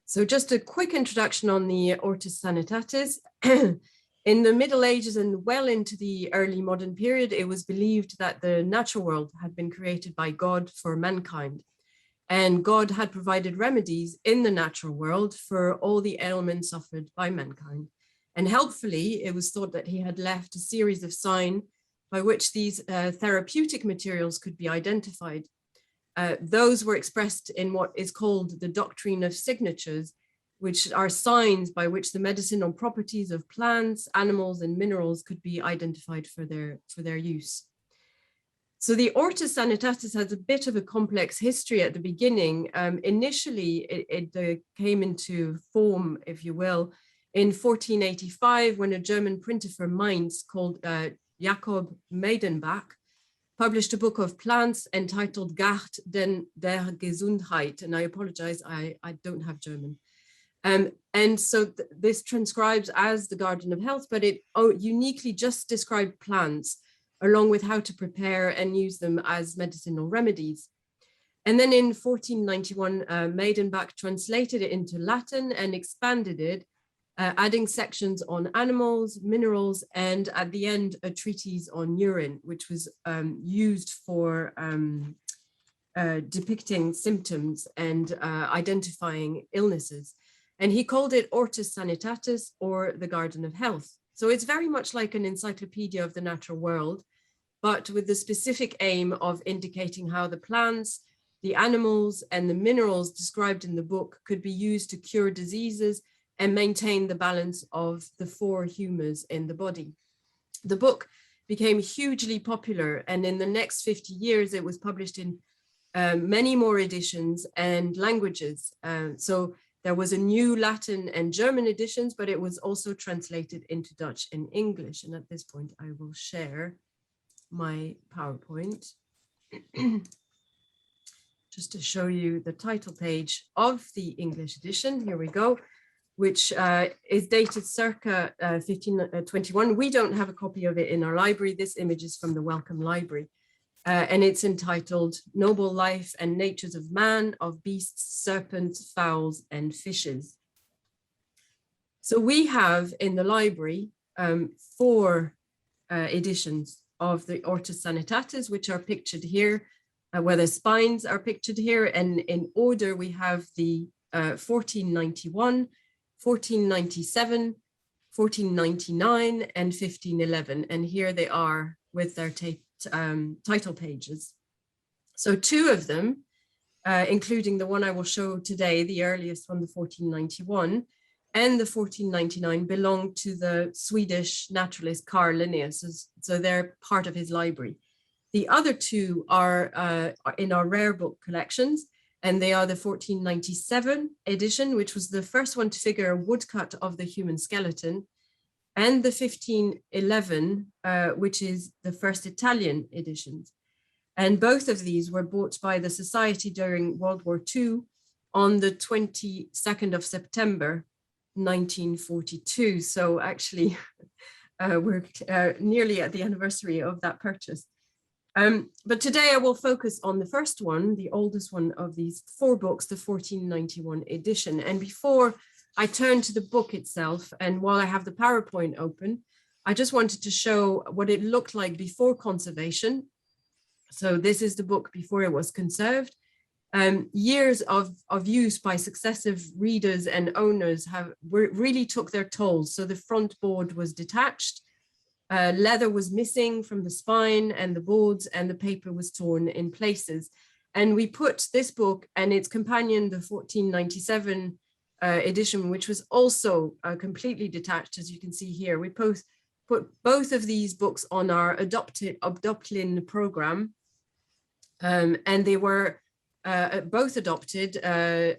So just a quick introduction on the Ortus Sanitatis. In the Middle Ages and well into the early modern period, it was believed that the natural world had been created by God for mankind. And God had provided remedies in the natural world for all the ailments suffered by mankind. And helpfully, it was thought that he had left a series of signs by which these therapeutic materials could be identified. Those were expressed in what is called the doctrine of signatures, which are signs by which the medicinal properties of plants, animals, and minerals could be identified for their use. So the Ortus Sanitatis has a bit of a complex history at the beginning. Initially, it came into form, if you will, in 1485, when a German printer from Mainz called Jakob Meydenbach published a book of plants entitled Gart der Gesundheit. And I apologize, I don't have German. And so this transcribes as the Garden of Health, but it uniquely just described plants, along with how to prepare and use them as medicinal remedies. And then in 1491, Meydenbach translated it into Latin and expanded it, adding sections on animals, minerals, and at the end, a treatise on urine, which was used for depicting symptoms and identifying illnesses. And he called it Ortus Sanitatis, or the Garden of Health. So it's very much like an encyclopedia of the natural world, but with the specific aim of indicating how the plants, the animals, and the minerals described in the book could be used to cure diseases and maintain the balance of the four humours in the body. The book became hugely popular, and in the next 50 years, it was published in many more editions and languages. So there was a new Latin and German editions, but it was also translated into Dutch and English. And at this point, I will share my PowerPoint just to show you the title page of the English edition. Here we go, which is dated circa 1521. We don't have a copy of it in our library. This image is from the Wellcome Library. And it's entitled Noble Life and Natures of Man, of Beasts, Serpents, Fowls, and Fishes. So we have in the library 4 editions of the Ortus Sanitatis, which are pictured here, where the spines are pictured here. And in order, we have the 1491, 1497, 1499, and 1511. And here they are with their title pages. So 2 of them, including the one I will show today, the earliest one, the 1491, and the 1499, belong to the Swedish naturalist Carl Linnaeus. So they're part of his library. The other 2 are in our rare book collections, and they are the 1497 edition, which was the first one to figure a woodcut of the human skeleton, and the 1511, which is the first Italian editions. And both of these were bought by the Society during World War II on the 22nd of September, 1942. So actually, we're nearly at the anniversary of that purchase. But today I will focus on the first one, the oldest one of these 4 books, the 1491 edition. And before I turn to the book itself, and while I have the PowerPoint open, I just wanted to show what it looked like before conservation. So this is the book before it was conserved. Years of use by successive readers and owners really took their toll. So the front board was detached, leather was missing from the spine and the boards, and the paper was torn in places. And we put this book and its companion, the 1497 edition, which was also completely detached, as you can see here. We put both of these books on our Adoptlin program, and they were both adopted. A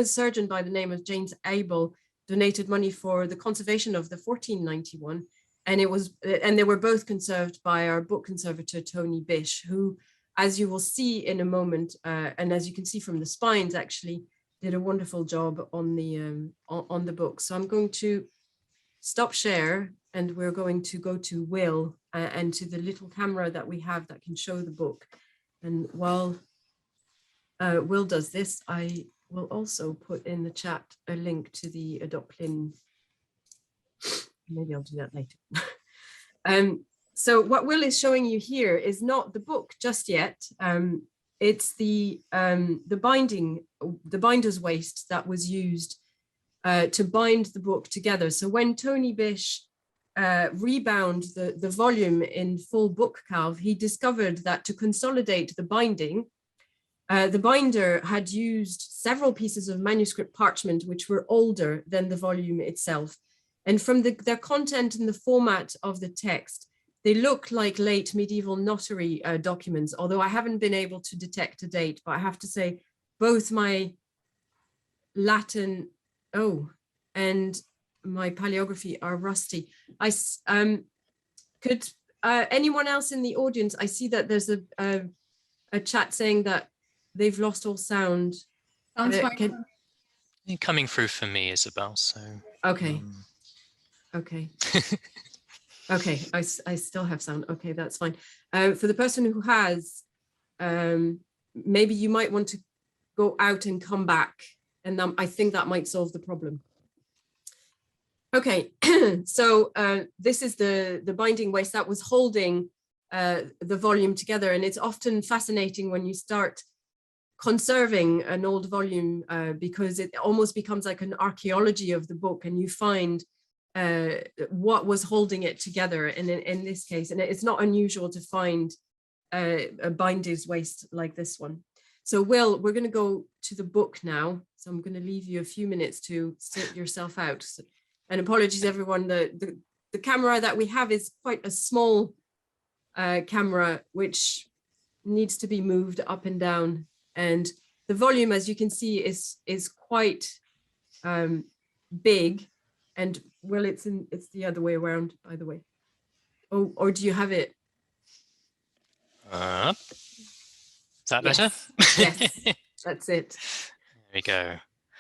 surgeon by the name of James Abel donated money for the conservation of the 1491, and they were both conserved by our book conservator Tony Bish, who, as you will see in a moment, and as you can see from the spines, actually did a wonderful job on the book. So I'm going to stop share, and we're going to go to Will and to the little camera that we have that can show the book. And while Will does this, I will also put in the chat a link to the Adopt Lin. Maybe I'll do that later. So what Will is showing you here is not the book just yet. It's the binder's waste that was used to bind the book together. So when Tony Bish rebound the volume in full book calve, he discovered that to consolidate the binding, the binder had used several pieces of manuscript parchment which were older than the volume itself. And from their content and the format of the text, they look like late medieval notary documents, although I haven't been able to detect a date. But I have to say, both my Latin, and my paleography are rusty. Could anyone else in the audience, I see that there's a chat saying that they've lost all sound. Sounds fine. Coming through for me, Isabelle, so. Okay. Okay. Okay, I still have sound. Okay, that's fine. For the person who has, maybe you might want to go out and come back, and I think that might solve the problem. Okay, so this is the binding waste that was holding the volume together, and it's often fascinating when you start conserving an old volume because it almost becomes like an archaeology of the book, and you find what was holding it together. And in this case, and it's not unusual to find a binder's waste like this one. So Will, we're going to go to the book now. So I'm going to leave you a few minutes to sort yourself out. So, and apologies everyone, the camera that we have is quite a small camera which needs to be moved up and down. And the volume, as you can see, is quite big. And well, it's the other way around, by the way. Oh, or do you have it? Is that better? Yes, that's it. There we go.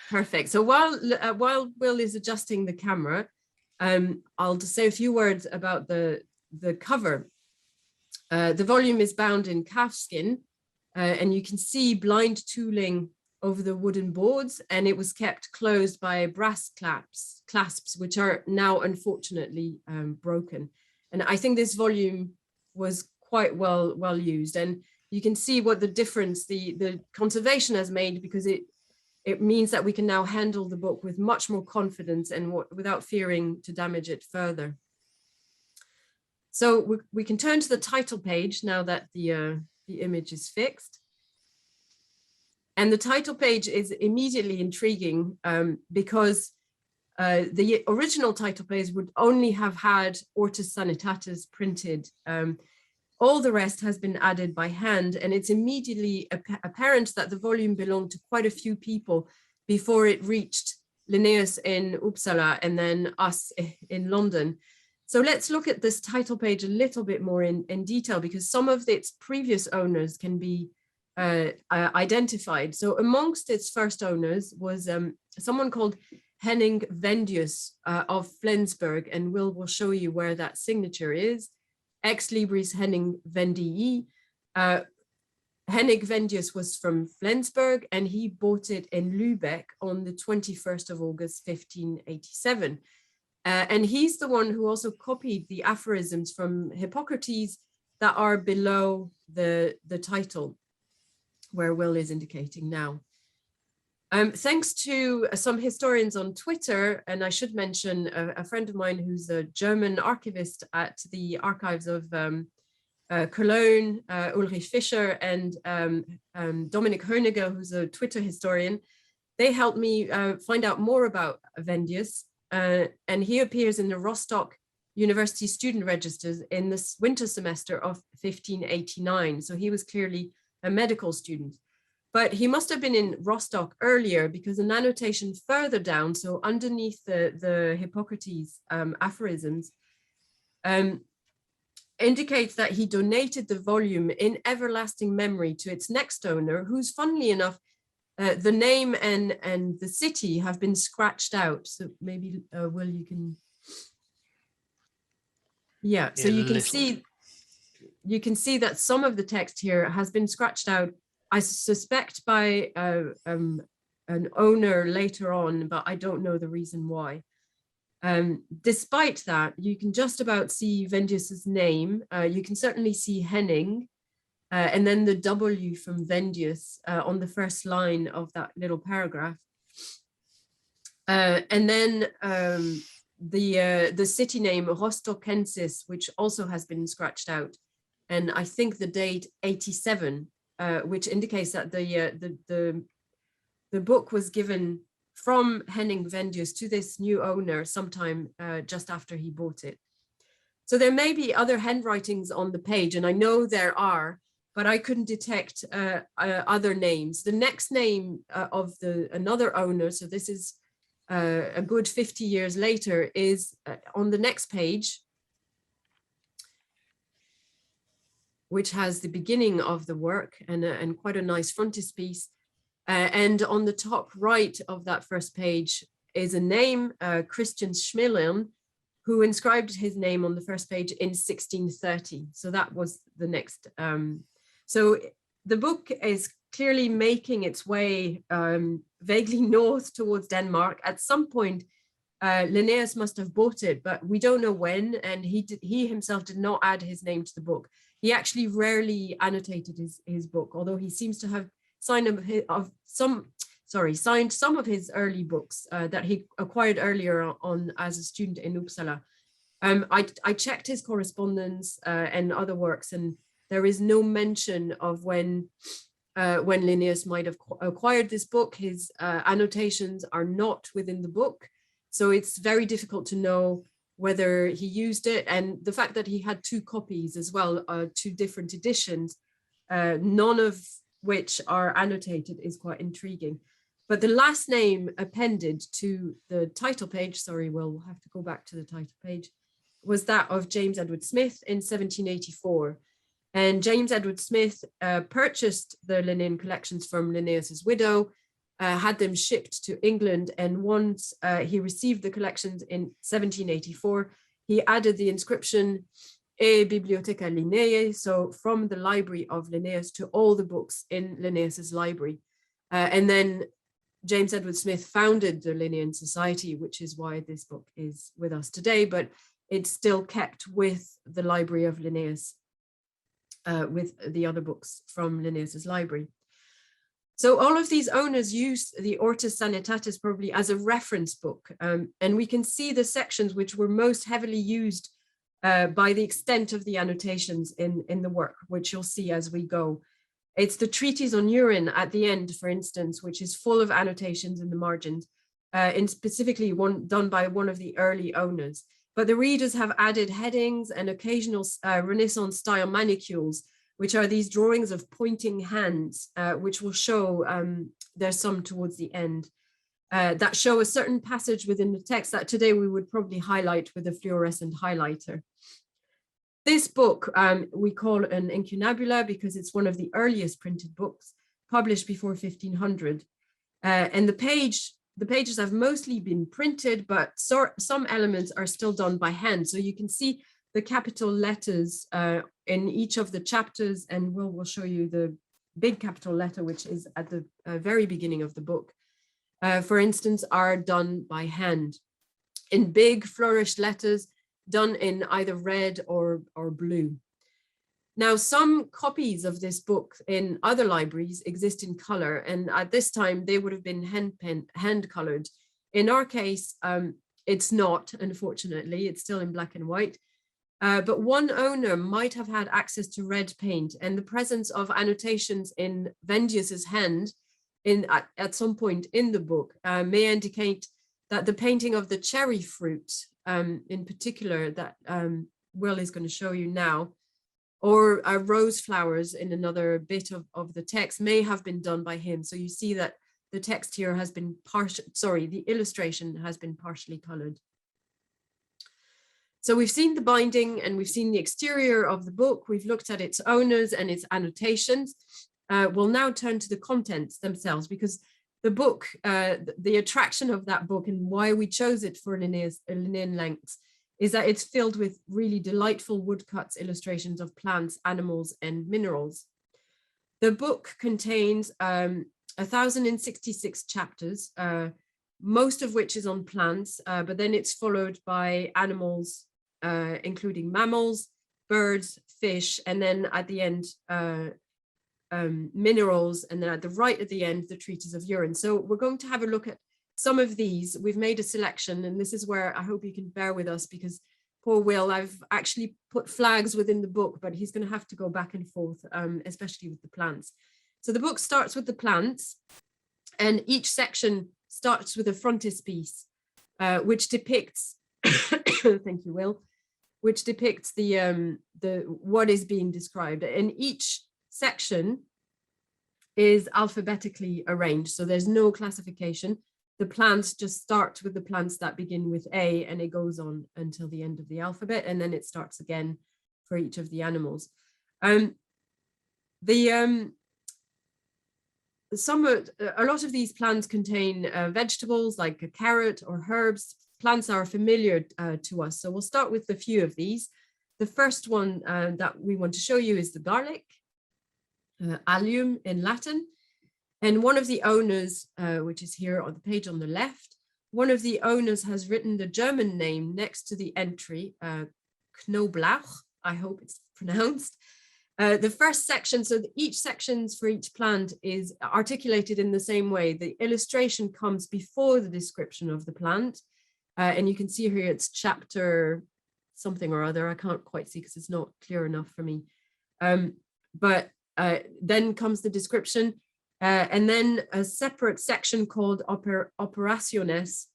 Perfect. So while Will is adjusting the camera, I'll just say a few words about the cover. The volume is bound in calfskin, and you can see blind tooling over the wooden boards, and it was kept closed by brass clasps, which are now unfortunately broken. And I think this volume was quite well used, and you can see what the difference the conservation has made, because it means that we can now handle the book with much more confidence and without fearing to damage it further. So we can turn to the title page now that the image is fixed. And the title page is immediately intriguing because the original title page would only have had Ortus Sanitatis printed. All the rest has been added by hand, and it's immediately apparent that the volume belonged to quite a few people before it reached Linnaeus in Uppsala and then us in London. So let's look at this title page a little bit more in detail, because some of its previous owners can be identified. So amongst its first owners was someone called Henning Vendius of Flensburg, and will show you where that signature is. Ex libris Henning Vendii. Henning Vendius was from Flensburg, and he bought it in Lübeck on the 21st of August, 1587. And he's the one who also copied the aphorisms from Hippocrates that are below the title, where Will is indicating now. Thanks to some historians on Twitter, and I should mention a friend of mine who's a German archivist at the archives of Cologne, Ulrich Fischer, and Dominik Hoeniger, who's a Twitter historian. They helped me find out more about Vendius, and he appears in the Rostock University student registers in the winter semester of 1589. So he was clearly a medical student. But he must have been in Rostock earlier, because an annotation further down, so underneath the Hippocrates aphorisms, indicates that he donated the volume in everlasting memory to its next owner, who's, funnily enough, the name and the city have been scratched out. So maybe, Will, you can... Yeah, so you can see that some of the text here has been scratched out, I suspect by an owner later on, but I don't know the reason why. Despite that, you can just about see Vendius's name. You can certainly see Henning, and then the W from Vendius on the first line of that little paragraph. And then the city name Rostokensis, which also has been scratched out, and I think the date 87, which indicates that the book was given from Henning Vendius to this new owner sometime just after he bought it. So there may be other handwritings on the page, and I know there are, but I couldn't detect other names. The next name of another owner, so this is a good 50 years later, is on the next page, which has the beginning of the work and quite a nice frontispiece. And on the top right of that first page is a name, Christian Schmilern, who inscribed his name on the first page in 1630. So that was the next. So the book is clearly making its way vaguely north towards Denmark. At some point, Linnaeus must have bought it, but we don't know when, and he himself did not add his name to the book. He actually rarely annotated his book, although he seems to have signed some of his early books that he acquired earlier on as a student in Uppsala. I checked his correspondence and other works, and there is no mention of when Linnaeus might have acquired this book. His annotations are not within the book, so it's very difficult to know whether he used it. And the fact that he had two copies as well, two different editions, none of which are annotated, is quite intriguing. But the last name appended to the title page, sorry, we'll have to go back to the title page, was that of James Edward Smith in 1784. And James Edward Smith purchased the Linnean collections from Linnaeus's widow, had them shipped to England, and once he received the collections in 1784, he added the inscription E Bibliotheca Linnaeae, so from the library of Linnaeus, to all the books in Linnaeus's library. And then James Edward Smith founded the Linnean Society, which is why this book is with us today, but it's still kept with the library of Linnaeus, with the other books from Linnaeus's library. So all of these owners use the Ortus Sanitatis probably as a reference book, and we can see the sections which were most heavily used by the extent of the annotations in the work, which you'll see as we go. It's the treatise on urine at the end, for instance, which is full of annotations in the margins, and specifically one done by one of the early owners. But the readers have added headings and occasional Renaissance style manicules, which are these drawings of pointing hands, which will show, there's some towards the end, that show a certain passage within the text that today we would probably highlight with a fluorescent highlighter. This book we call an incunabula because it's one of the earliest printed books published before 1500. And the pages have mostly been printed, but some elements are still done by hand. So you can see the capital letters in each of the chapters, and we'll show you the big capital letter, which is at the very beginning of the book, for instance, are done by hand in big flourished letters, done in either red or blue. Now, some copies of this book in other libraries exist in color, and at this time they would have been hand colored. In our case, it's not, unfortunately, it's still in black and white. But one owner might have had access to red paint, and the presence of annotations in Vendius's hand at some point in the book may indicate that the painting of the cherry fruit, in particular, that Will is going to show you now, or rose flowers in another bit of the text, may have been done by him. So you see that the text here has been the illustration has been partially colored. So we've seen the binding and we've seen the exterior of the book. We've looked at its owners and its annotations. We'll now turn to the contents themselves, because the book, the attraction of that book and why we chose it for Linnean lengths is that it's filled with really delightful woodcuts, illustrations of plants, animals, and minerals. The book contains 1,066 chapters, most of which is on plants, but then it's followed by animals, including mammals, birds, fish, and then at the end, minerals, and then at the right at the end, the treatise of urine. So we're going to have a look at some of these. We've made a selection, and this is where I hope you can bear with us, because poor Will, I've actually put flags within the book, but he's going to have to go back and forth, especially with the plants. So the book starts with the plants, and each section starts with a frontispiece, which depicts, thank you, Will, which depicts the what is being described. And each section is alphabetically arranged, so there's no classification. The plants just start with the plants that begin with A, and it goes on until the end of the alphabet, and then it starts again for each of the animals. A lot of these plants contain vegetables like a carrot or herbs. Plants are familiar to us, so we'll start with a few of these. The first one that we want to show you is the garlic, allium in Latin. And one of the owners, which is here on the page on the left, one of the owners has written the German name next to the entry, Knoblauch, I hope it's pronounced. The first section, so each section for each plant is articulated in the same way. The illustration comes before the description of the plant. And you can see here it's chapter something or other. I can't quite see because it's not clear enough for me. But then comes the description, and then a separate section called operaciones,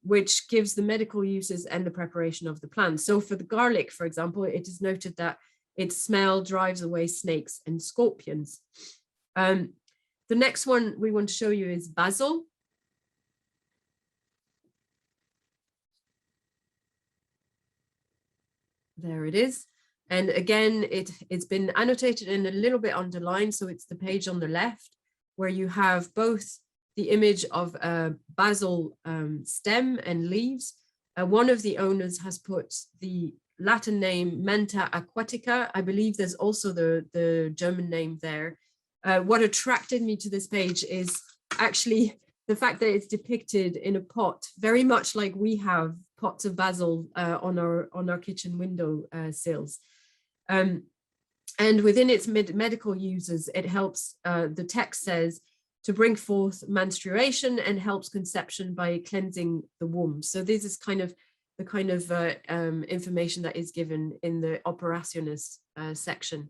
which gives the medical uses and the preparation of the plant. So for the garlic, for example, it is noted that its smell drives away snakes and scorpions. The next one we want to show you is basil. There it is. And again, it's been annotated and a little bit underlined. So it's the page on the left where you have both the image of a basil stem and leaves. One of the owners has put the Latin name Mentha aquatica. I believe there's also the German name there. What attracted me to this page is actually the fact that it's depicted in a pot, very much like we have pots of basil on our kitchen window sills. And within its medical uses, it helps, the text says, to bring forth menstruation and helps conception by cleansing the womb. So this is kind of the kind of information that is given in the operaciones section.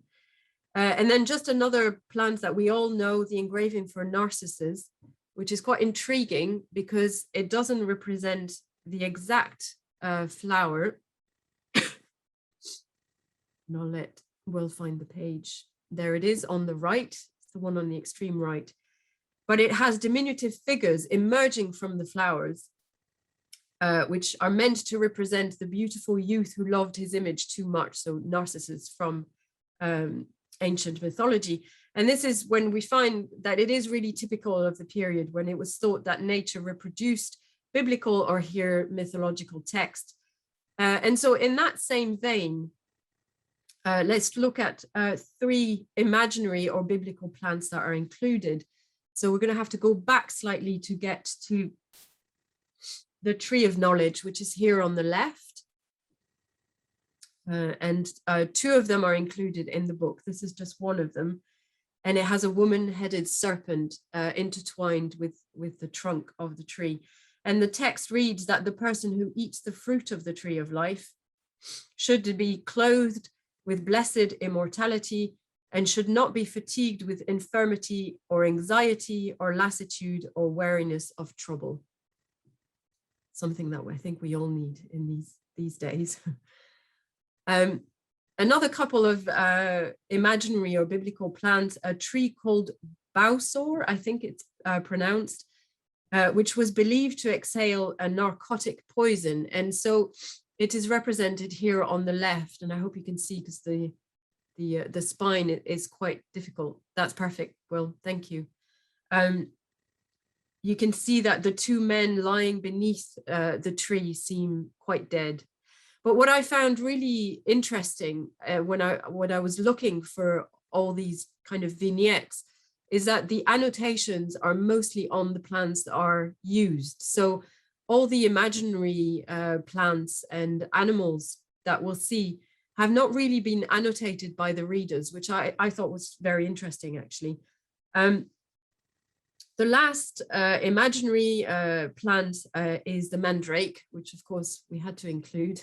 And then just another plant that we all know, the engraving for narcissus, which is quite intriguing because it doesn't represent the exact flower. And we'll find the page. There it is on the right. It's the one on the extreme right. But it has diminutive figures emerging from the flowers, which are meant to represent the beautiful youth who loved his image too much. So Narcissus from ancient mythology. And this is when we find that it is really typical of the period when it was thought that nature reproduced biblical or here mythological text. And so in that same vein, let's look at 3 imaginary or biblical plants that are included. So we're going to have to go back slightly to get to the tree of knowledge, which is here on the left. And 2 of them are included in the book. This is just one of them. And it has a woman-headed serpent intertwined with the trunk of the tree. And the text reads that the person who eats the fruit of the tree of life should be clothed with blessed immortality and should not be fatigued with infirmity or anxiety or lassitude or weariness of trouble. Something that I think we all need in these days. Another couple of imaginary or biblical plants, a tree called Basil, I think it's pronounced, which was believed to exhale a narcotic poison. And so it is represented here on the left, and I hope you can see because the spine is quite difficult. That's perfect, Will, thank you. You can see that the 2 men lying beneath the tree seem quite dead. But what I found really interesting when I was looking for all these kind of vignettes is that the annotations are mostly on the plants that are used. So all the imaginary plants and animals that we'll see have not really been annotated by the readers, which I thought was very interesting, actually. The last imaginary plant is the mandrake, which of course we had to include,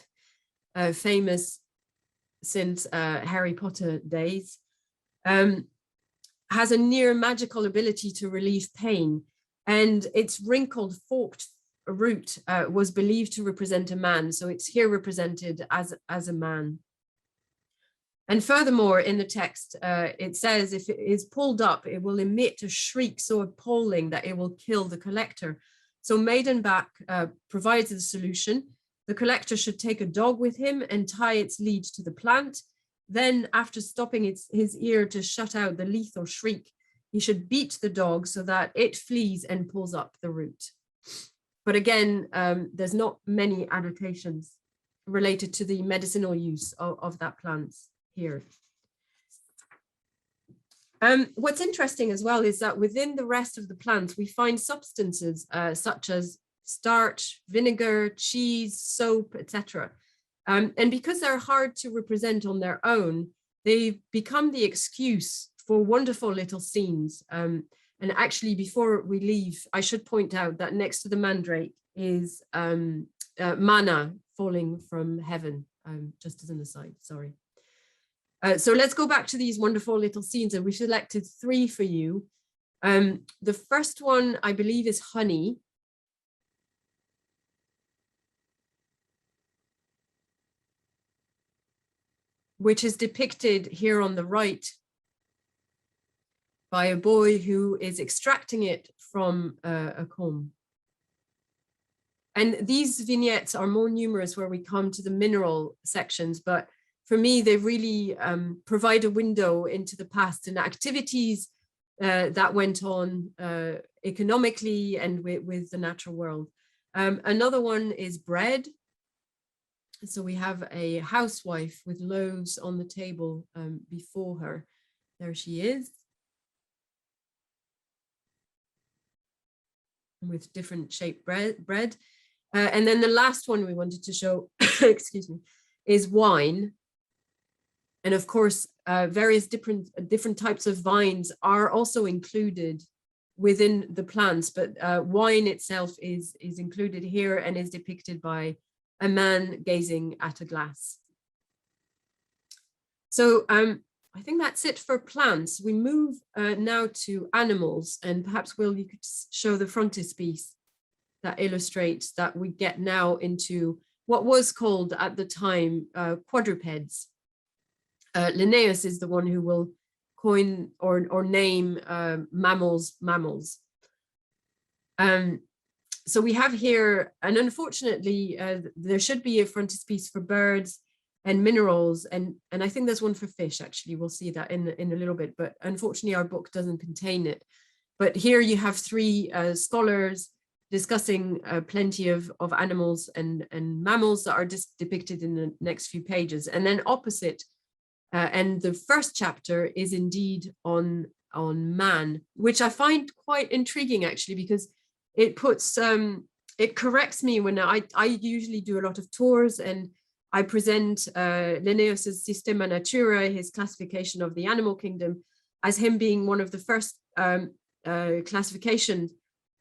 famous since Harry Potter days, has a near magical ability to relieve pain, and its wrinkled forked root was believed to represent a man, so it's here represented as a man. And furthermore, in the text, it says if it is pulled up, it will emit a shriek so appalling that it will kill the collector. So Maidenbach provides the solution. The collector should take a dog with him and tie its lead to the plant. Then, after stopping his ear to shut out the lethal shriek, he should beat the dog so that it flees and pulls up the root. But again, there's not many annotations related to the medicinal use of that plant here. What's interesting as well is that within the rest of the plant, we find substances such as starch, vinegar, cheese, soap, etc. And because they're hard to represent on their own, they become the excuse for wonderful little scenes. And actually, before we leave, I should point out that next to the mandrake is manna falling from heaven, just as an aside, sorry. So let's go back to these wonderful little scenes, and we selected 3 for you. The first one, I believe, is honey. Which is depicted here on the right by a boy who is extracting it from a comb. And these vignettes are more numerous where we come to the mineral sections, but for me, they really provide a window into the past and activities that went on economically and with the natural world. Another one is bread. So we have a housewife with loaves on the table before her. There she is. With different shaped bread. And then the last one we wanted to show, excuse me, is wine. And of course, various different types of vines are also included within the plants, but wine itself is included here and is depicted by a man gazing at a glass. So I think that's it for plants. We move now to animals, and perhaps, Will, you could show the frontispiece that illustrates that we get now into what was called at the time quadrupeds. Linnaeus is the one who will coin or name mammals. So we have here, and unfortunately, there should be a frontispiece for birds and minerals, and I think there's one for fish, actually. We'll see that in a little bit, but unfortunately our book doesn't contain it. But here you have 3 scholars discussing plenty of animals and mammals that are just depicted in the next few pages. And then opposite, and the first chapter is indeed on man, which I find quite intriguing, actually, because it puts, it corrects me when I usually do a lot of tours and I present Linnaeus's Systema Naturae, his classification of the animal kingdom, as him being one of the first classifications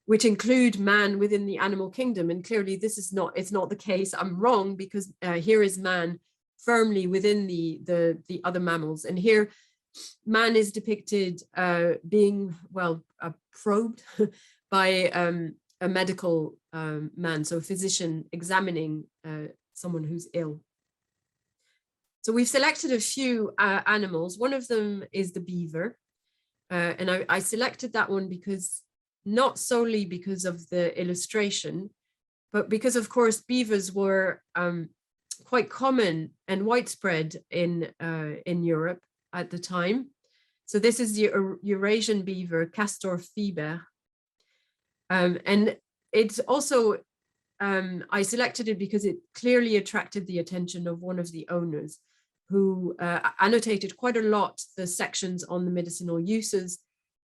which include man within the animal kingdom. And clearly this is not, it's not the case. I'm wrong, because here is man firmly within the other mammals. And here man is depicted being, well, probed by a medical man, so a physician examining someone who's ill. So we've selected a few animals. One of them is the beaver. And I selected that one because, not solely because of the illustration, but because, of course, beavers were quite common and widespread in Europe at the time. So this is the Eurasian beaver, Castor fiber. And it's also, I selected it because it clearly attracted the attention of one of the owners, who annotated quite a lot the sections on the medicinal uses,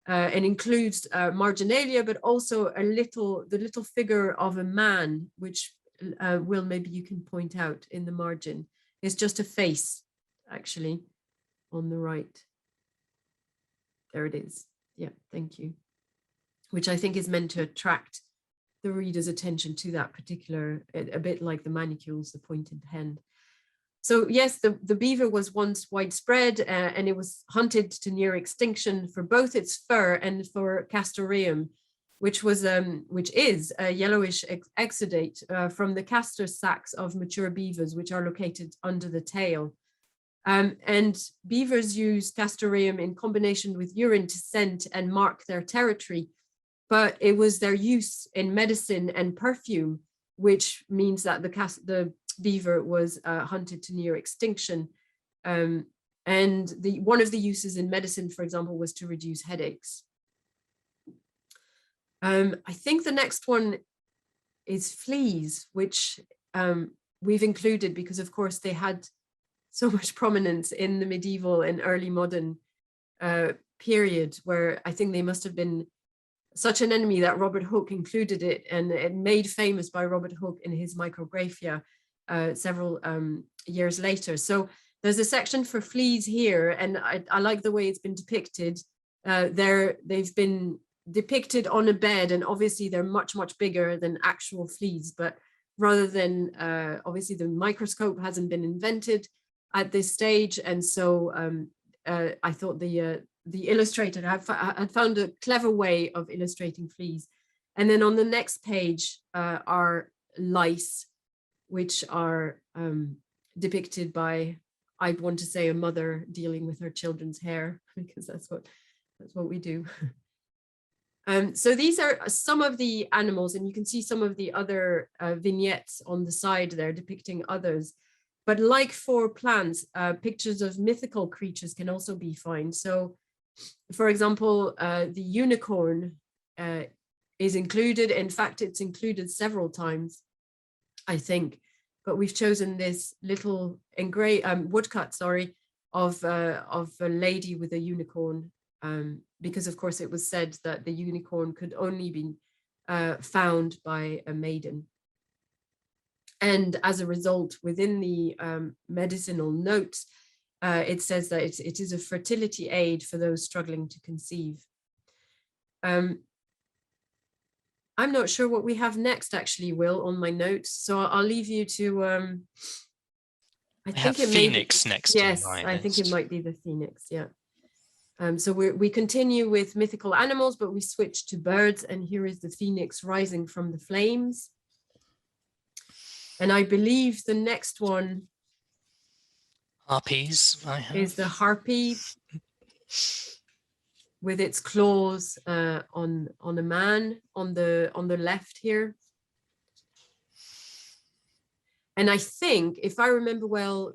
and includes marginalia, but also the little figure of a man, which Will, maybe you can point out in the margin. It's just a face, actually, on the right. There it is. Yeah, thank you. Which I think is meant to attract the reader's attention to that particular, a bit like the manicules, the pointed pen. So yes, the beaver was once widespread, and it was hunted to near extinction for both its fur and for castoreum, which is a yellowish exudate from the castor sacs of mature beavers, which are located under the tail. And beavers use castoreum in combination with urine to scent and mark their territory, but it was their use in medicine and perfume, which means that the beaver was hunted to near extinction. And one of the uses in medicine, for example, was to reduce headaches. I think the next one is fleas, which we've included because, of course, they had so much prominence in the medieval and early modern period, where I think they must have been such an enemy that Robert Hooke included it, and it made famous by Robert Hooke in his Micrographia several years later. So there's a section for fleas here, and I like the way it's been depicted. They've been depicted on a bed, and obviously they're much, much bigger than actual fleas, but rather than, obviously the microscope hasn't been invented at this stage, and so I thought the illustrator had found a clever way of illustrating fleas. And then on the next page are lice, which are depicted by, I want to say, a mother dealing with her children's hair, because that's what we do. So these are some of the animals, and you can see some of the other vignettes on the side there depicting others. But like for plants, pictures of mythical creatures can also be found. So, for example, the unicorn is included. In fact, it's included several times, I think. But we've chosen this little woodcut, of a lady with a unicorn, because, of course, it was said that the unicorn could only be found by a maiden. And as a result, within the medicinal notes, it says that it is a fertility aid for those struggling to conceive. I'm not sure what we have next, actually, Will, on my notes. So I'll leave you to, I think it Phoenix next. Yes, I think it might be the phoenix, yeah. So we continue with mythical animals, but we switch to birds, and here is the phoenix rising from the flames. And I believe the next one Harpies, is the harpy with its claws on a man on the left here. And I think, if I remember well,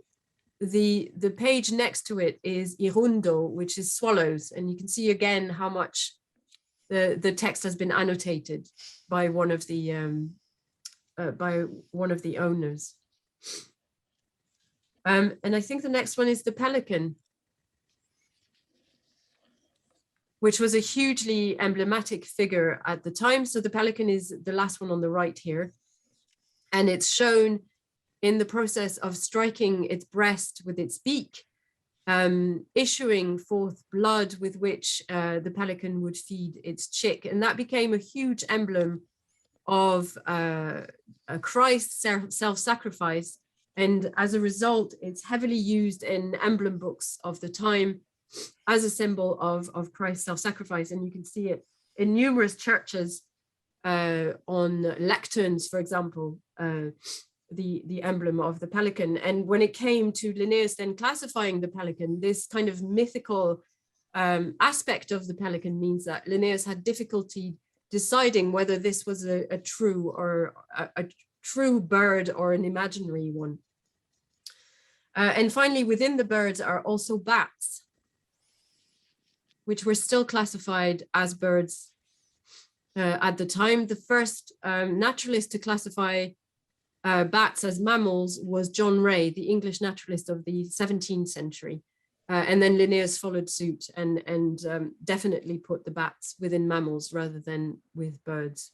the page next to it is irundo, which is swallows, and you can see again how much the text has been annotated by one of the owners. And I think the next one is the pelican, which was a hugely emblematic figure at the time. So the pelican is the last one on the right here, and it's shown in the process of striking its breast with its beak, issuing forth blood with which the pelican would feed its chick. And that became a huge emblem of Christ's self-sacrifice. And as a result, it's heavily used in emblem books of the time as a symbol of Christ's self-sacrifice. And you can see it in numerous churches on lecterns, for example, the emblem of the pelican. And when it came to Linnaeus then classifying the pelican, this kind of mythical aspect of the pelican means that Linnaeus had difficulty deciding whether this was a true bird or an imaginary one. And finally, within the birds are also bats, which were still classified as birds at the time. The first naturalist to classify bats as mammals was John Ray, the English naturalist of the 17th century. And then Linnaeus followed suit and definitely put the bats within mammals rather than with birds.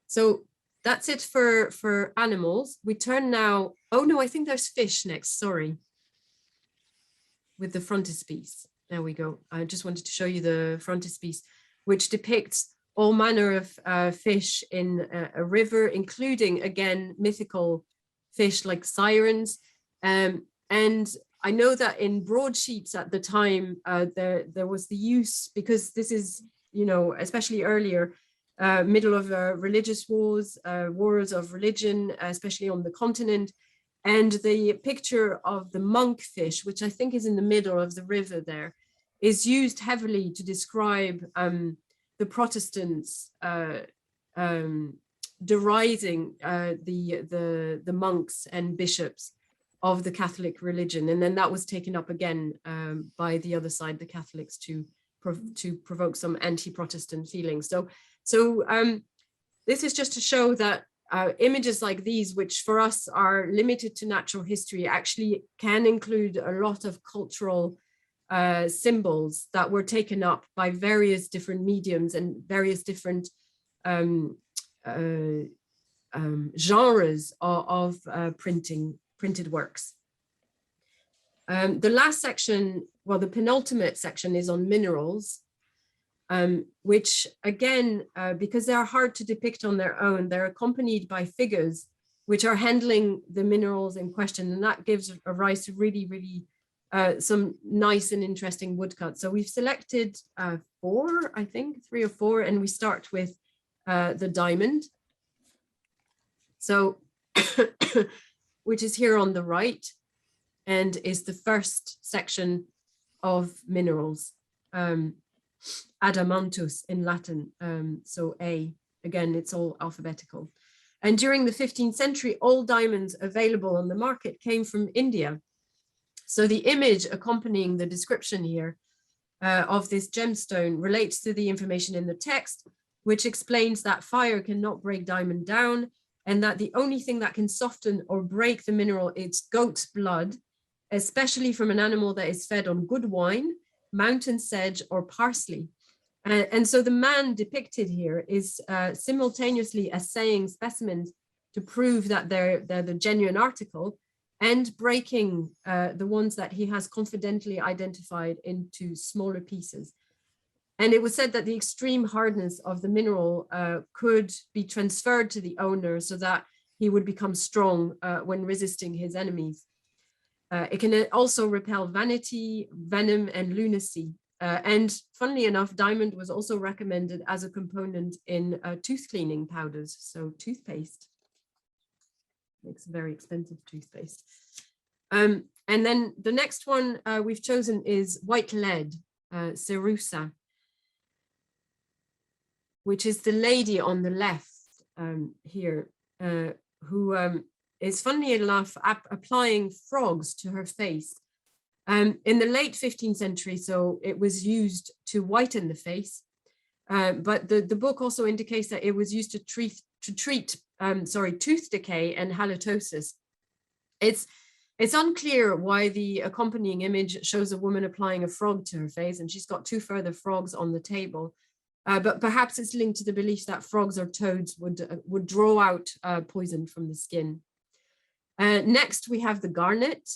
So that's it for animals. We turn now, oh no, I think there's fish next, sorry. With the frontispiece, there we go. I just wanted to show you the frontispiece, which depicts all manner of fish in a river, including, again, mythical fish like sirens. And I know that in broadsheets at the time, there was the use, because this is, you know, especially earlier, middle of religious wars, wars of religion, especially on the continent. And the picture of the monkfish, which I think is in the middle of the river there, is used heavily to describe the Protestants deriding the monks and bishops of the Catholic religion. And then that was taken up again by the other side, the Catholics, to provoke some anti-Protestant feelings. So this is just to show that images like these, which for us are limited to natural history, actually can include a lot of cultural symbols that were taken up by various different mediums and various different genres of printed works. The last section, well, the penultimate section is on minerals, which again, because they are hard to depict on their own, they're accompanied by figures which are handling the minerals in question, and that gives a rise to really some nice and interesting woodcuts. So we've selected four, I think, 3 or 4, and we start with the diamond. So, which is here on the right, and is the first section of minerals. Adamantus in Latin, so A, again, it's all alphabetical. And during the 15th century, all diamonds available on the market came from India. So the image accompanying the description here of this gemstone relates to the information in the text, which explains that fire cannot break diamond down, and that the only thing that can soften or break the mineral is goat's blood, especially from an animal that is fed on good wine, mountain sedge, or parsley. And so the man depicted here is simultaneously assaying specimens to prove that they're the genuine article, and breaking the ones that he has confidently identified into smaller pieces. And it was said that the extreme hardness of the mineral could be transferred to the owner so that he would become strong when resisting his enemies. It can also repel vanity, venom, and lunacy. And funnily enough, diamond was also recommended as a component in tooth cleaning powders, so toothpaste. Makes a very expensive toothpaste. And then the next one we've chosen is white lead, cerussa, which is the lady on the left here, who is, funnily enough, applying frogs to her face. In the late 15th century, so it was used to whiten the face, but the book also indicates that it was used to treat tooth decay and halitosis. It's unclear why the accompanying image shows a woman applying a frog to her face, and she's got 2 further frogs on the table. But perhaps it's linked to the belief that frogs or toads would draw out poison from the skin. Next, we have the garnet,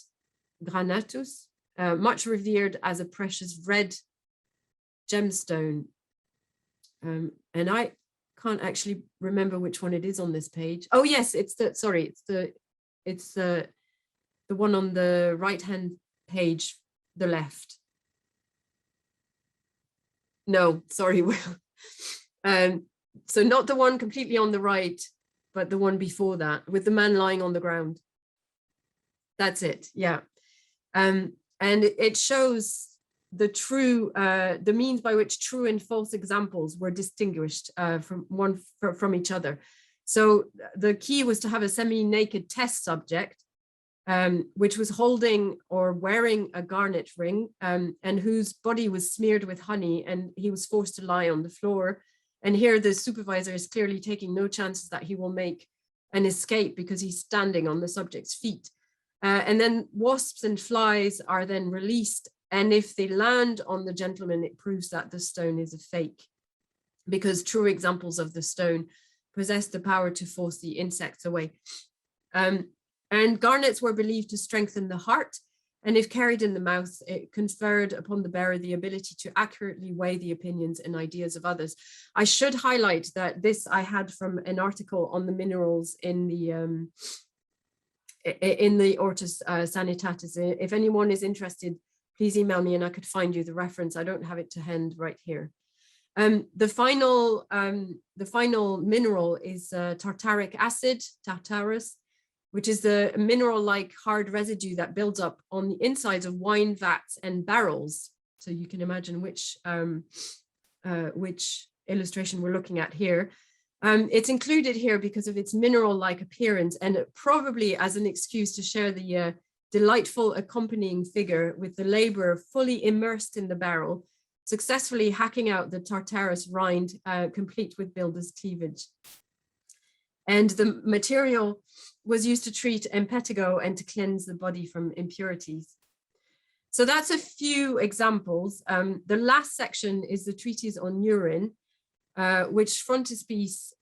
granatus, much revered as a precious red gemstone. And I can't actually remember which one it is on this page. Oh yes, it's the one on the right-hand page, the left. No, sorry, Will. So not the one completely on the right, but the one before that, with the man lying on the ground. That's it, yeah. And it shows the means by which true and false examples were distinguished from each other. So the key was to have a semi-naked test subject, which was holding or wearing a garnet ring, and whose body was smeared with honey, and he was forced to lie on the floor. And here the supervisor is clearly taking no chances that he will make an escape because he's standing on the subject's feet. And then wasps and flies are then released. And if they land on the gentleman, it proves that the stone is a fake, because true examples of the stone possess the power to force the insects away. And garnets were believed to strengthen the heart. And if carried in the mouth, it conferred upon the bearer the ability to accurately weigh the opinions and ideas of others. I should highlight that this I had from an article on the minerals in the Ortus Sanitatis. If anyone is interested, please email me and I could find you the reference. I don't have it to hand right here. The final mineral is tartaric acid, tartarus, which is the mineral-like hard residue that builds up on the insides of wine vats and barrels. So you can imagine which illustration we're looking at here. It's included here because of its mineral-like appearance, and probably as an excuse to share the delightful accompanying figure with the laborer fully immersed in the barrel, successfully hacking out the tartarus rind, complete with builder's cleavage. And the material was used to treat impetigo and to cleanse the body from impurities. So that's a few examples. The last section is the treatise on urine, which frontispiece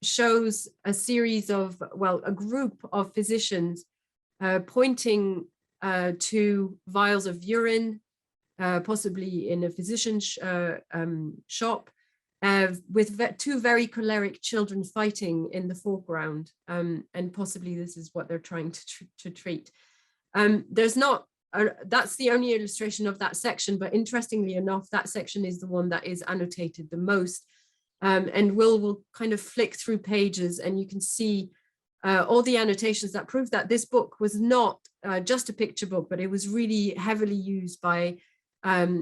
shows a series of, well, a group of physicians pointing to vials of urine, possibly in a physician's shop, with two very choleric children fighting in the foreground, and possibly this is what they're trying to treat. There's not, that's the only illustration of that section, but interestingly enough, that section is the one that is annotated the most. And we'll kind of flick through pages and you can see all the annotations that prove that this book was not just a picture book, but it was really heavily used by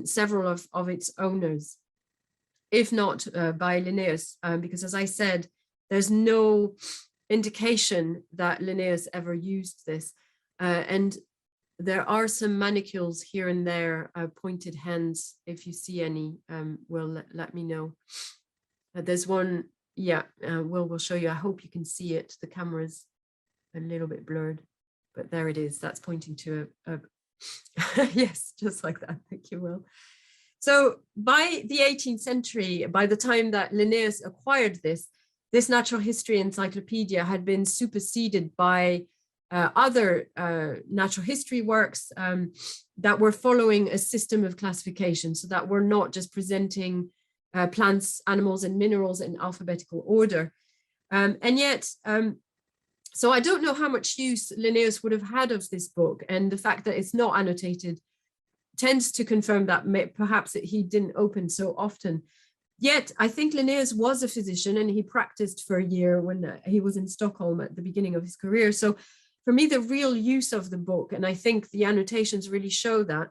several of its owners, if not by Linnaeus, because as I said, there's no indication that Linnaeus ever used this. And there are some manicules here and there, pointed hands. If you see any, will let me know. There's one, yeah, we'll show you. I hope you can see it. The camera's a little bit blurred, but there it is. That's pointing to a yes, just like that. Thank you, Will. So by the 18th century, by the time that Linnaeus acquired this natural history encyclopedia had been superseded by other natural history works that were following a system of classification, so that were not just presenting plants, animals, and minerals in alphabetical order. And yet, so I don't know how much use Linnaeus would have had of this book, and the fact that it's not annotated tends to confirm that perhaps he didn't open so often. Yet, I think Linnaeus was a physician and he practiced for a year when he was in Stockholm at the beginning of his career. So for me, the real use of the book, and I think the annotations really show that,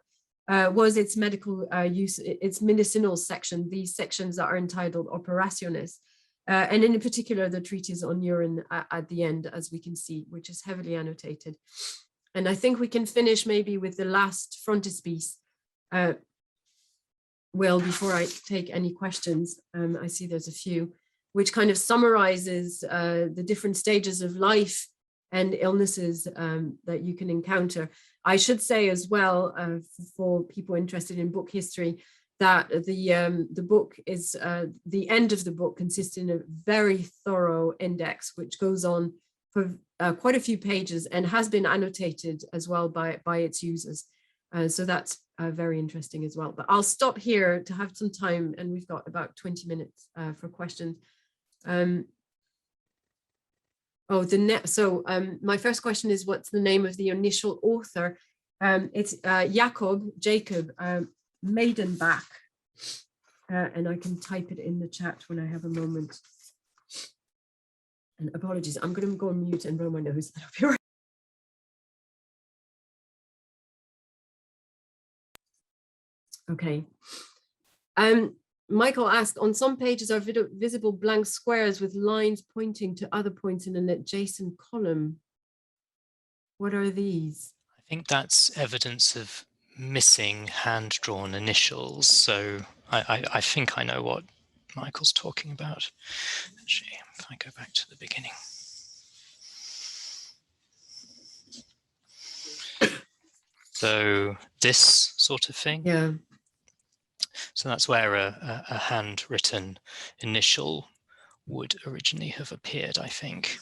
was its medical use, its medicinal section, these sections that are entitled Operationes, and in particular, the treatise on urine at the end, as we can see, which is heavily annotated. And I think we can finish maybe with the last frontispiece, Will, before I take any questions. I see there's a few, which kind of summarizes the different stages of life and illnesses that you can encounter. I should say as well, for people interested in book history, that the book is, the end of the book consists in a very thorough index, which goes on for quite a few pages and has been annotated as well by its users. So that's very interesting as well. But I'll stop here to have some time, and we've got about 20 minutes for questions. My first question is, what's the name of the initial author? It's Jacob Maidenbach, and I can type it in the chat when I have a moment. And apologies, I'm going to go on mute and blow my nose. Okay. Michael asked, on some pages are visible blank squares with lines pointing to other points in an adjacent column. What are these? I think that's evidence of missing hand-drawn initials. So I think I know what Michael's talking about. Actually, if I go back to the beginning. So this sort of thing. Yeah. So that's where a handwritten initial would originally have appeared, I think.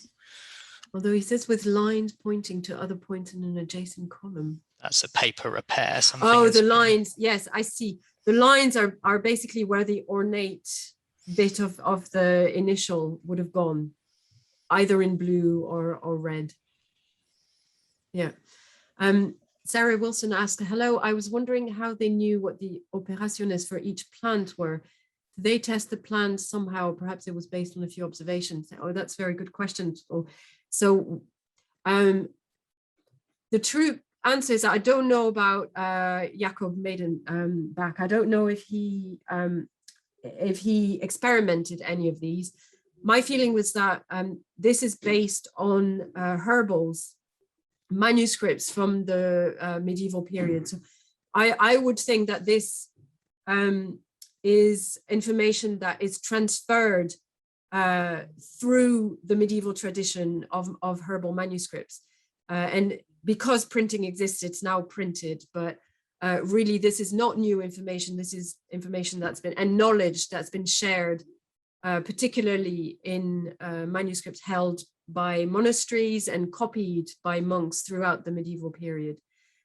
Although he says with lines pointing to other points in an adjacent column. That's a paper repair. Something. Oh, the lines. Yes, I see. The lines are basically where the ornate bit of the initial would have gone, either in blue or red. Yeah. Sarah Wilson asked, hello, I was wondering how they knew what the operaciones for each plant were. Did they test the plant somehow? Perhaps it was based on a few observations. Oh, that's a very good question. So the true answer is I don't know about Jacob Maidenbach. I don't know if he experimented any of these. My feeling was that this is based on Herbal's manuscripts from the medieval period. So I would think that this is information that is transferred through the medieval tradition of herbal manuscripts. And because printing exists, it's now printed, but really this is not new information. This is information that's been, and knowledge that's been shared, particularly in manuscripts held by monasteries and copied by monks throughout the medieval period.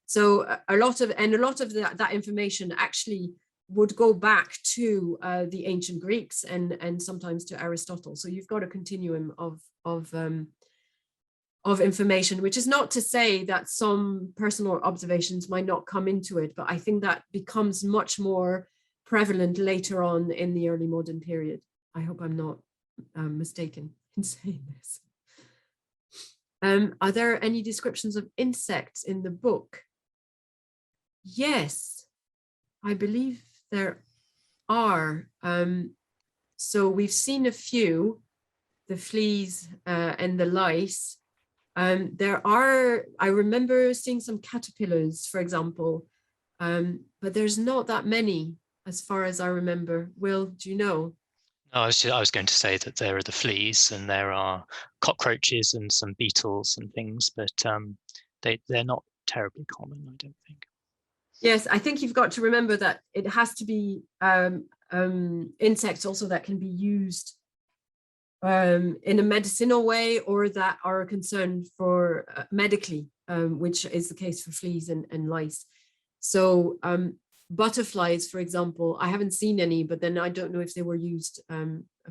So a lot of that information actually would go back to the ancient Greeks and sometimes to Aristotle. So you've got a continuum of information, which is not to say that some personal observations might not come into it, but I think that becomes much more prevalent later on in the early modern period. I hope I'm not mistaken in saying this. Are there any descriptions of insects in the book? Yes, I believe there are. So we've seen a few, the fleas and the lice. There are, I remember seeing some caterpillars, for example, but there's not that many as far as I remember. Will, do you know? No, I was going to say that there are the fleas and there are cockroaches and some beetles and things, but they're not terribly common, I don't think. Yes, I think you've got to remember that it has to be insects also that can be used in a medicinal way or that are concerned for medically, which is the case for fleas and lice. So butterflies, for example, I haven't seen any, but then I don't know if they were used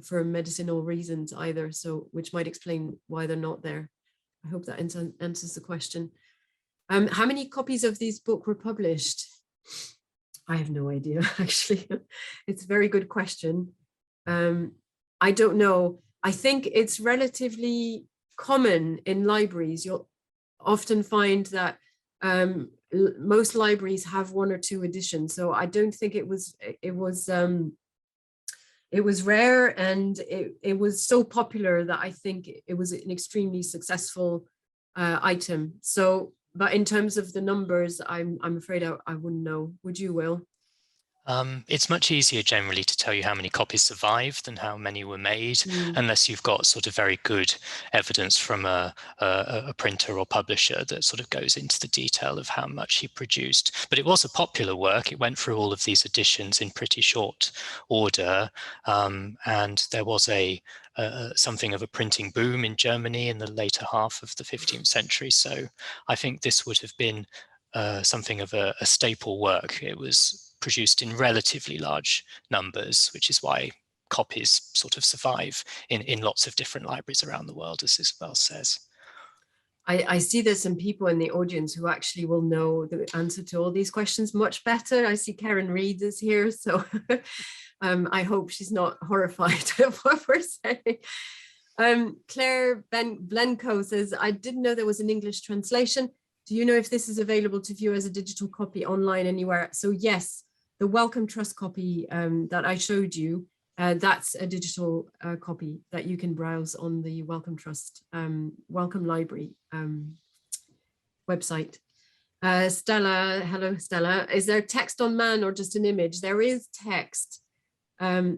for medicinal reasons either, so which might explain why they're not there. I hope that answers the question. How many copies of this book were published? I have no idea, actually. It's a very good question. I don't know. I think it's relatively common in libraries. You'll often find that most libraries have one or two editions. So I don't think it was rare, and it was so popular that I think it was an extremely successful item. So, but in terms of the numbers, I'm afraid I wouldn't know. Would you, Will? It's much easier generally to tell you how many copies survived than how many were made, unless you've got sort of very good evidence from a printer or publisher that sort of goes into the detail of how much he produced. But it was a popular work. It went through all of these editions in pretty short order, and there was something of a printing boom in Germany in the later half of the 15th century. So I think this would have been something of a staple work. It was produced in relatively large numbers, which is why copies sort of survive in lots of different libraries around the world, as Isabelle says. I see there's some people in the audience who actually will know the answer to all these questions much better. I see Karen Reed is here, so I hope she's not horrified at what we're saying. Claire Blenko says, I didn't know there was an English translation. Do you know if this is available to view as a digital copy online anywhere? So yes, the Wellcome Trust copy that I showed you, that's a digital copy that you can browse on the Wellcome Trust Wellcome Library website. Stella, hello Stella. Is there text on man or just an image? There is text. I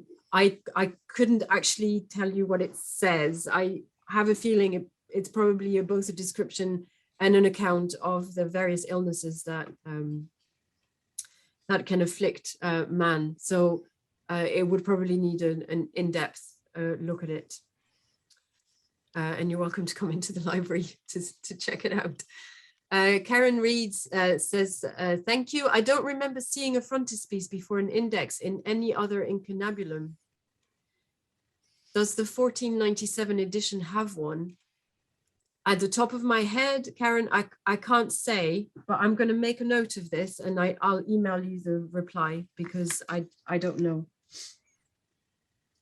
couldn't actually tell you what it says. I have a feeling it's probably both a description and an account of the various illnesses that that can afflict man. So it would probably need an in-depth look at it. And you're welcome to come into the library to check it out. Karen Reeds says, thank you. I don't remember seeing a frontispiece before an index in any other incunabulum. Does the 1497 edition have one? At the top of my head, Karen, I can't say, but I'm going to make a note of this and I'll email you the reply because I don't know.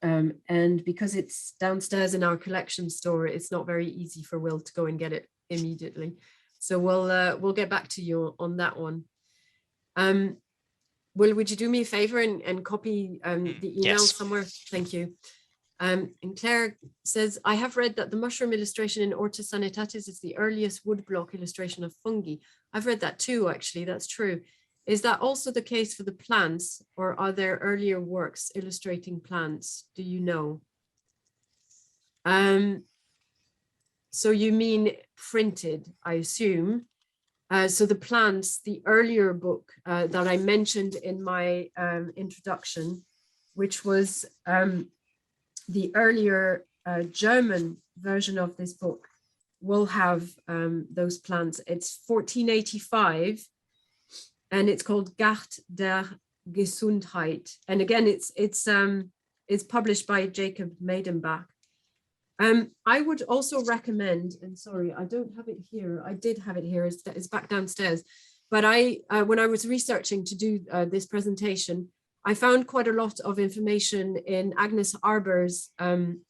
And because it's downstairs in our collection store, it's not very easy for Will to go and get it immediately. So we'll get back to you on that one. Will, would you do me a favor and copy the email somewhere? Thank you. And Claire says, I have read that the mushroom illustration in Ortus Sanitatis is the earliest woodblock illustration of fungi. I've read that too, actually, that's true. Is that also the case for the plants, or are there earlier works illustrating plants? Do you know? So you mean printed, I assume. So the plants, the earlier book that I mentioned in my introduction, which was the earlier German version of this book, will have those plants. It's 1485, and it's called Gart der Gesundheit. And again, it's published by Jacob Maidenbach. I would also recommend, and sorry, I don't have it here. I did have it here. It's back downstairs. But when I was researching to do this presentation, I found quite a lot of information in Agnes Arber's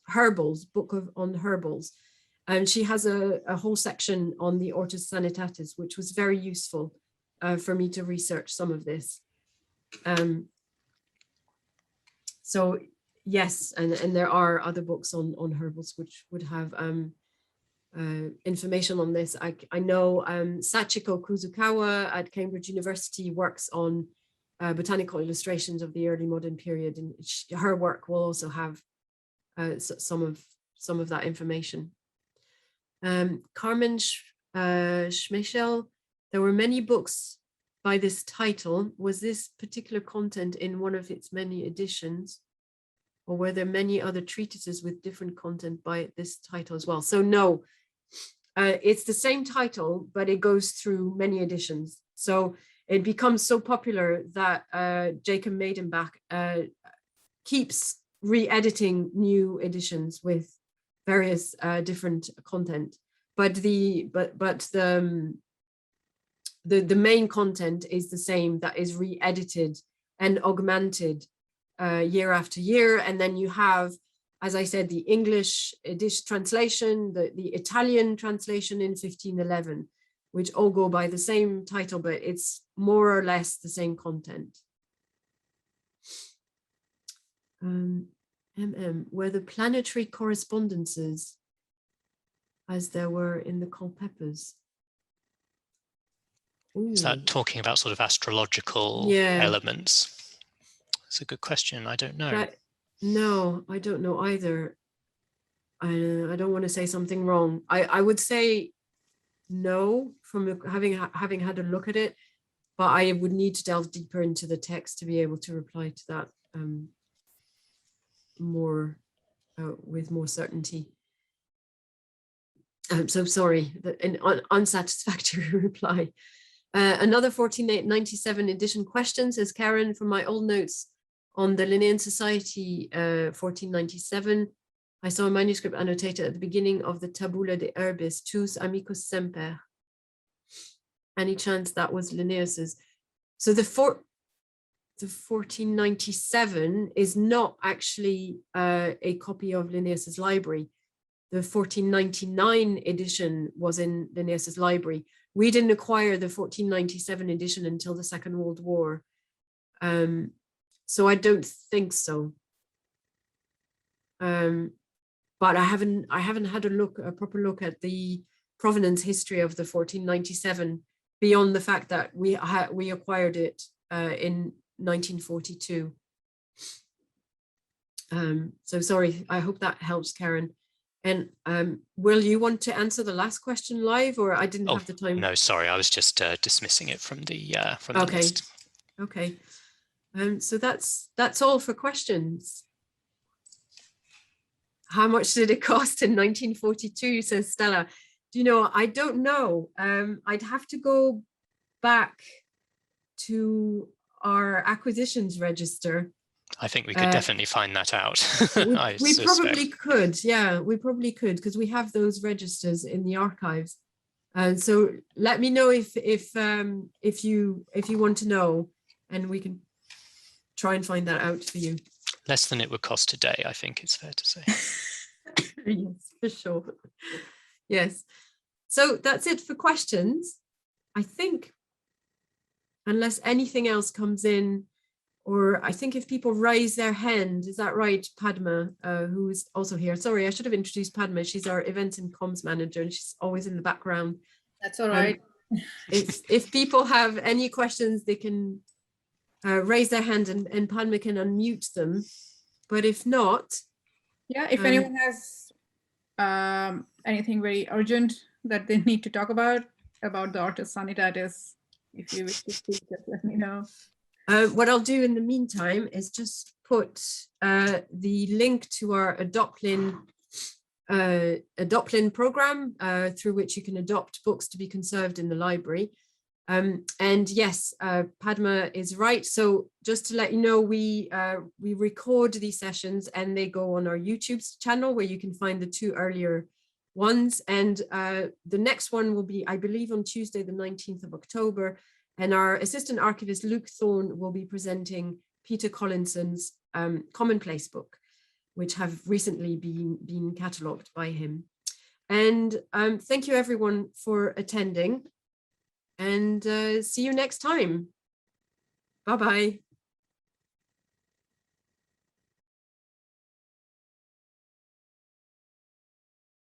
herbals, book on herbals. And she has a whole section on the Ortus Sanitatis, which was very useful for me to research some of this. So yes, and there are other books on herbals which would have information on this. I know Sachiko Kuzukawa at Cambridge University works on botanical illustrations of the early modern period, and her work will also have some of that information. Carmen Schmeichel, there were many books by this title. Was this particular content in one of its many editions, or were there many other treatises with different content by this title as well? So no, it's the same title, but it goes through many editions. So it becomes so popular that Jacob Maidenbach keeps re-editing new editions with various different content. But the main content is the same, that is re-edited and augmented year after year. And then you have, as I said, the English edition translation, the Italian translation in 1511, which all go by the same title, but it's more or less the same content. Were the planetary correspondences as there were in the Culpeppers? Is that talking about sort of astrological elements? That's a good question. I don't know. No, I don't know either. I don't want to say something wrong. I would say no, from having had a look at it, but I would need to delve deeper into the text to be able to reply to that with more certainty. I'm so sorry, an unsatisfactory reply. Another 1497 edition question, says Karen, from my old notes on the Linnean Society 1497. I saw a manuscript annotated at the beginning of the Tabula de Herbis, Tuus Amicus Semper. Any chance that was Linnaeus's? So the 1497 is not actually a copy of Linnaeus's library. The 1499 edition was in Linnaeus's library. We didn't acquire the 1497 edition until the Second World War. So I don't think so. But I haven't had a proper look at the provenance history of the 1497 beyond the fact that we acquired it in 1942. So sorry, I hope that helps, Karen. And Will, you want to answer the last question live, or I didn't have the time? No, sorry, I was just dismissing it from the Okay. list. Okay. So that's all for questions. How much did it cost in 1942, says Stella? Do you know, I don't know. I'd have to go back to our acquisitions register. I think we could definitely find that out. We probably could, yeah, we probably could, because we have those registers in the archives. And so let me know if you want to know, and we can try and find that out for you. Less than it would cost today, I think it's fair to say. Yes, for sure. Yes. So that's it for questions, I think, unless anything else comes in, or I think if people raise their hand, is that right, Padma, who's also here? Sorry, I should have introduced Padma. She's our events and comms manager, and she's always in the background. That's all right. If people have any questions, they can raise their hand, and Padma can unmute them. But if not, yeah, if anyone has anything very urgent that they need to talk about the Ortus Sanitatis, if you wish to speak, just let me know. What I'll do in the meantime is just put the link to our Adopt-Lin program through which you can adopt books to be conserved in the library. And yes, Padma is right. So just to let you know, we record these sessions and they go on our YouTube channel, where you can find the 2 earlier ones. And the next one will be, I believe, on Tuesday, the 19th of October. And our assistant archivist, Luke Thorne, will be presenting Peter Collinson's Commonplace book, which have recently been catalogued by him. And thank you everyone for attending, and see you next time. Bye-bye.